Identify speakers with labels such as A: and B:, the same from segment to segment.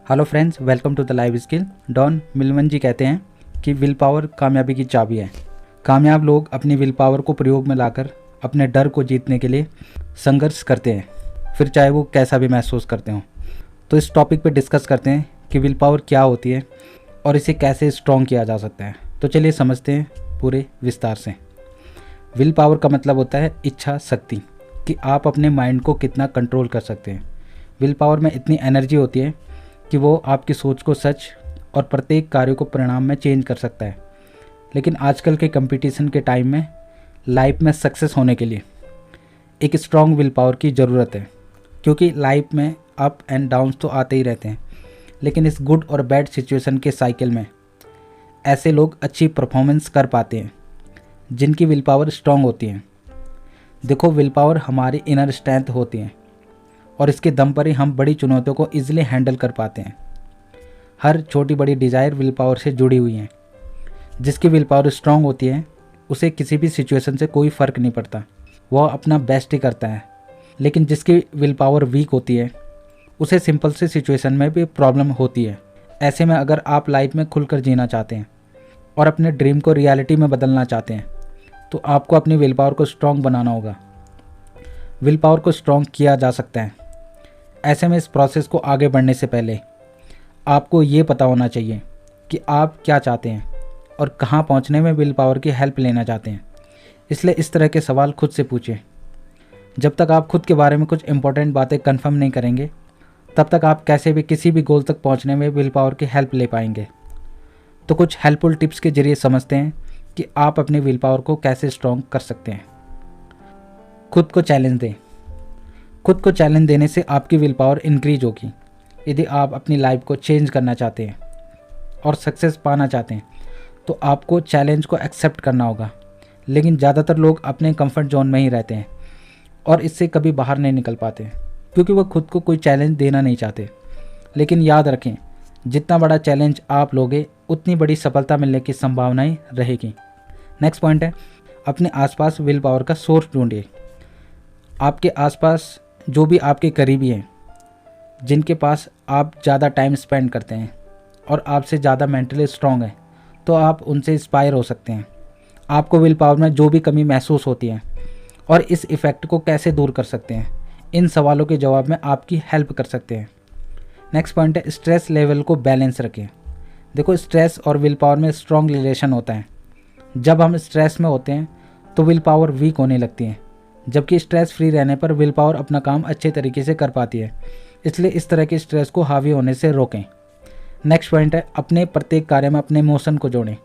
A: Hello friends, welcome to the live skill. Dan Millman ji कहते हैं कि विल पावर कामयाबी की चाबी है। कामयाब लोग अपनी विल पावर को प्रयोग में लाकर अपने डर को जीतने के लिए संघर्ष करते हैं, फिर चाहे वो कैसा भी महसूस करते हों। तो इस टॉपिक पे डिस्कस करते हैं कि विल पावर क्या होती है और इसे कैसे स्ट्रॉन्ग किया जा सकता है। तो चलिए समझते हैं पूरे विस्तार से। विल पावर का मतलब होता है इच्छा शक्ति, कि आप अपने माइंड को कितना कंट्रोल कर सकते हैं। विल पावर में इतनी एनर्जी होती है कि वो आपकी सोच को सच और प्रत्येक कार्य को परिणाम में चेंज कर सकता है। लेकिन आजकल के कंपटीशन के टाइम में लाइफ में सक्सेस होने के लिए एक स्ट्रॉन्ग विल पावर की ज़रूरत है, क्योंकि लाइफ में अप एंड डाउन्स तो आते ही रहते हैं। लेकिन इस गुड और बैड सिचुएशन के साइकिल में ऐसे लोग अच्छी परफॉर्मेंस कर पाते हैं जिनकी विल पावर स्ट्रॉन्ग होती है। देखो, विल पावर हमारी इनर स्ट्रेंथ होती है और इसके दम पर ही हम बड़ी चुनौतियों को ईजिली हैंडल कर पाते हैं। हर छोटी बड़ी डिज़ायर विल पावर से जुड़ी हुई हैं। जिसकी विल पावर स्ट्रॉन्ग होती है उसे किसी भी सिचुएशन से कोई फ़र्क नहीं पड़ता, वह अपना बेस्ट ही करता है। लेकिन जिसकी विल पावर वीक होती है उसे सिंपल से सिचुएशन में भी प्रॉब्लम होती है। ऐसे में अगर आप लाइफ में खुलकर जीना चाहते हैं और अपने ड्रीम को रियलिटी में बदलना चाहते हैं तो आपको अपनी विल पावर को स्ट्रॉन्ग बनाना होगा। विल पावर को स्ट्रॉन्ग किया जा सकता है। ऐसे में इस प्रोसेस को आगे बढ़ने से पहले आपको ये पता होना चाहिए कि आप क्या चाहते हैं और कहाँ पहुँचने में विल पावर की हेल्प लेना चाहते हैं। इसलिए इस तरह के सवाल खुद से पूछिए। जब तक आप खुद के बारे में कुछ इंपॉर्टेंट बातें कंफर्म नहीं करेंगे तब तक आप कैसे भी किसी भी गोल तक पहुँचने में विल पावर की हेल्प ले पाएंगे। तो कुछ हेल्पफुल टिप्स के जरिए समझते हैं कि आप अपनी विल पावर को कैसे स्ट्रॉन्ग कर सकते हैं। खुद को चैलेंज दें। खुद को चैलेंज देने से आपकी विल पावर इंक्रीज होगी। यदि आप अपनी लाइफ को चेंज करना चाहते हैं और सक्सेस पाना चाहते हैं तो आपको चैलेंज को एक्सेप्ट करना होगा। लेकिन ज़्यादातर लोग अपने कंफर्ट जोन में ही रहते हैं और इससे कभी बाहर नहीं निकल पाते क्योंकि वो खुद को कोई चैलेंज देना नहीं चाहते। लेकिन याद रखें, जितना बड़ा चैलेंज आप लोगे उतनी बड़ी सफलता मिलने की संभावनाएं रहेगी। नेक्स्ट पॉइंट है, अपने आसपास विल पावर का सोर्स ढूंढिए। आपके आसपास जो भी आपके करीबी हैं, जिनके पास आप ज़्यादा टाइम स्पेंड करते हैं और आपसे ज़्यादा मेंटली स्ट्रॉन्ग है, तो आप उनसे इंस्पायर हो सकते हैं। आपको विल पावर में जो भी कमी महसूस होती है और इस इफ़ेक्ट को कैसे दूर कर सकते हैं, इन सवालों के जवाब में आपकी हेल्प कर सकते हैं। नेक्स्ट पॉइंट है, स्ट्रेस लेवल को बैलेंस रखें। देखो, स्ट्रेस और विल पावर में स्ट्रॉन्ग रिलेशन होता है। जब हम स्ट्रेस में होते हैं तो विल पावर वीक होने लगती है, जबकि स्ट्रेस फ्री रहने पर विल पावर अपना काम अच्छे तरीके से कर पाती है। इसलिए इस तरह के स्ट्रेस को हावी होने से रोकें। नेक्स्ट पॉइंट है, अपने प्रत्येक कार्य में अपने इमोशन को जोड़ें।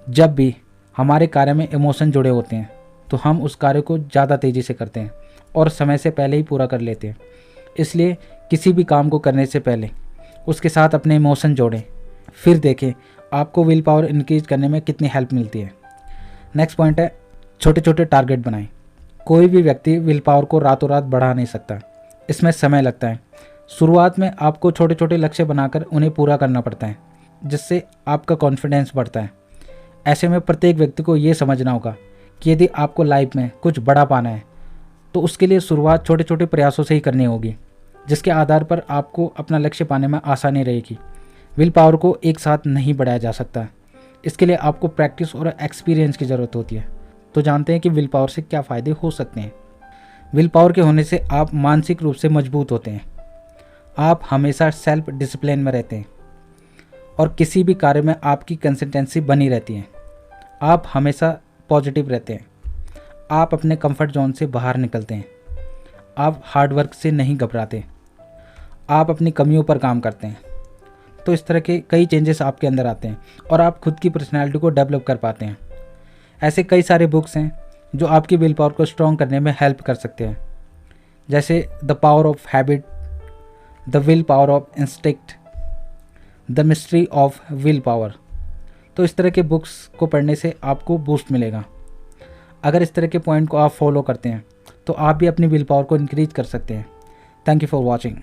A: जब भी हमारे कार्य में इमोशन जुड़े होते हैं तो हम उस कार्य को ज़्यादा तेज़ी से करते हैं और समय से पहले ही पूरा कर लेते हैं। इसलिए किसी भी काम को करने से पहले उसके साथ अपने इमोशन जोड़ें, फिर देखें आपको विल पावर इंक्रीज करने में कितनी हेल्प मिलती है। नेक्स्ट पॉइंट है, छोटे छोटे टारगेट बनाएं। कोई भी व्यक्ति विल पावर को रातों रात बढ़ा नहीं सकता, इसमें समय लगता है। शुरुआत में आपको छोटे छोटे लक्ष्य बनाकर उन्हें पूरा करना पड़ता है, जिससे आपका कॉन्फिडेंस बढ़ता है। ऐसे में प्रत्येक व्यक्ति को ये समझना होगा कि यदि आपको लाइफ में कुछ बड़ा पाना है तो उसके लिए शुरुआत छोटे छोटे प्रयासों से ही करनी होगी, जिसके आधार पर आपको अपना लक्ष्य पाने में आसानी रहेगी। विल पावर को एक साथ नहीं बढ़ाया जा सकता, इसके लिए आपको प्रैक्टिस और एक्सपीरियंस की ज़रूरत होती है। तो जानते हैं कि विल पावर से क्या फ़ायदे हो सकते हैं। विल पावर के होने से आप मानसिक रूप से मजबूत होते हैं। आप हमेशा सेल्फ डिसिप्लिन में रहते हैं और किसी भी कार्य में आपकी कंसिस्टेंसी बनी रहती है। आप हमेशा पॉजिटिव रहते हैं। आप अपने कंफर्ट जोन से बाहर निकलते हैं। आप हार्ड वर्क से नहीं घबराते। आप अपनी कमियों पर काम करते हैं। तो इस तरह के कई चेंजेस आपके अंदर आते हैं और आप खुद की पर्सनैलिटी को डेवलप कर पाते हैं। ऐसे कई सारे बुक्स हैं जो आपकी विल पावर को स्ट्रॉन्ग करने में हेल्प कर सकते हैं, जैसे the power of habit, the will power of instinct, the mystery of will power. तो इस तरह के बुक्स को पढ़ने से आपको बूस्ट मिलेगा। अगर इस तरह के पॉइंट को आप फॉलो करते हैं तो आप भी अपनी विल पावर को इंक्रीज कर सकते हैं। Thank you for watching.